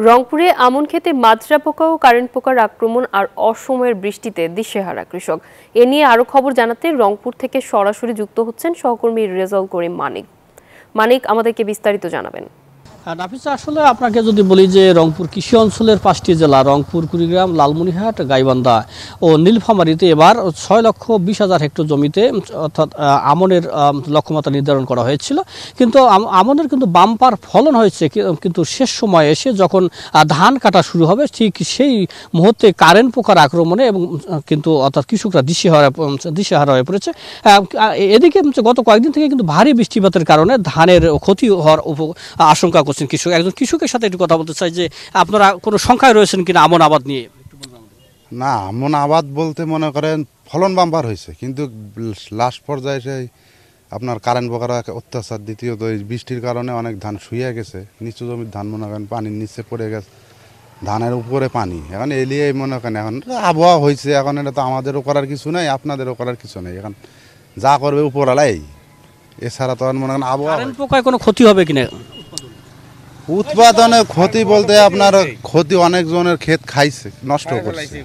রংপুরে আমন খেতে মাজরা পোকা ও কারেন্ট পোকার আক্রমণ আর অসময়ের বৃষ্টিতে দিশেহারা কৃষক। এ নিয়ে আরো খবর জানাতে রংপুর থেকে সরাসরি যুক্ত হচ্ছেন সহকর্মী রেজাউল করিম মানিক আমাদেরকে বিস্তারিত জানাবেন। নাফিসা, আসলে আপনাকে যদি বলি যে রংপুর কৃষি অঞ্চলের 5টি জেলা রংপুর, কুড়িগ্রাম, লালমনিরহাট, গাইবান্ধা ও নীলফামারীতে এবার 6,20,000 হেক্টর জমিতে অর্থাৎ আমনের লক্ষ্যমাত্রা নির্ধারণ করা হয়েছিল। কিন্তু আমনের কিন্তু বাম্পার ফলন হয়েছে, কিন্তু শেষ সময়ে এসে যখন ধান কাটা শুরু হবে ঠিক সেই মুহূর্তে কারেন্ট পোকার আক্রমণে এবং কিন্তু অর্থাৎ কৃষকরা দিশেহারা হয়ে পড়েছে। এদিকে গত কয়েকদিন থেকে কিন্তু ভারী বৃষ্টিপাতের কারণে ধানের ক্ষতি হওয়ার আশঙ্কা করছেন কৃষক। একজন কৃষকের সাথে একটু কথা বলতে চাই যে আপনারা কোনো সংখ্যায় রয়েছেন কিনা আমন আবাদ নিয়ে? না, আমন আবাদ বলতে মনে করেন ফলন বাম্পার হয়েছে, কিন্তু লাস্ট পর্যায়ে সেই আপনার কারেন্ট পোকার অত্যাচার, দ্বিতীয়ত এই বৃষ্টির কারণে অনেক ধান শুয়ে গেছে। নিচু জমির ধান মনে করেন পানির নিচে পড়ে গেছে, ধানের উপরে পানি। এখন এলিয়ে মনে করেন এখন আবহাওয়া হয়েছে, এখন এটা তো আমাদেরও করার কিছু নেই, আপনাদেরও করার কিছু নেই। এখন যা করবে উপরালাই, এছাড়া তো মনে করেন আবহাওয়া। কারেন্ট পোকায় কোনো ক্ষতি হবে কিনা? উৎপাদনে ক্ষতি বলতে আপনার ক্ষতি অনেক জনের ক্ষেত খাইছে, নষ্ট করছে।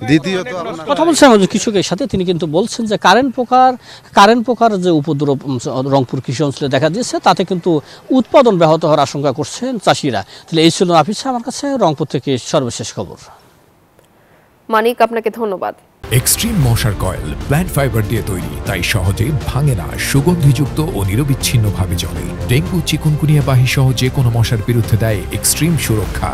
দ্বিতীয়ত কথা বলছেন একজন কৃষকের সাথে, তিনি কিন্তু বলছেন যে কারেন্ট পোকার যে উপদ্রব রংপুর কৃষি অঞ্চলে দেখা দিয়েছে তাতে কিন্তু উৎপাদন ব্যাহত হওয়ার আশঙ্কা করছেন চাষিরা। তাহলে এই ছিল নাফিসা আমার কাছে রংপুর থেকে সর্বশেষ খবর। মানিক, আপনাকে ধন্যবাদ। এক্সট্রিম মশার কয়েল প্ল্যান্ট ফাইবার দিয়ে তৈরি, তাই সহজে ভাঙে না, সুগন্ধিযুক্ত ও নিরবিচ্ছিন্নভাবে জ্বলে। ডেঙ্গু, চিকুনগুনিয়া বাহি সহ যে কোনো মশার বিরুদ্ধে দেয় এক্সট্রিম সুরক্ষা।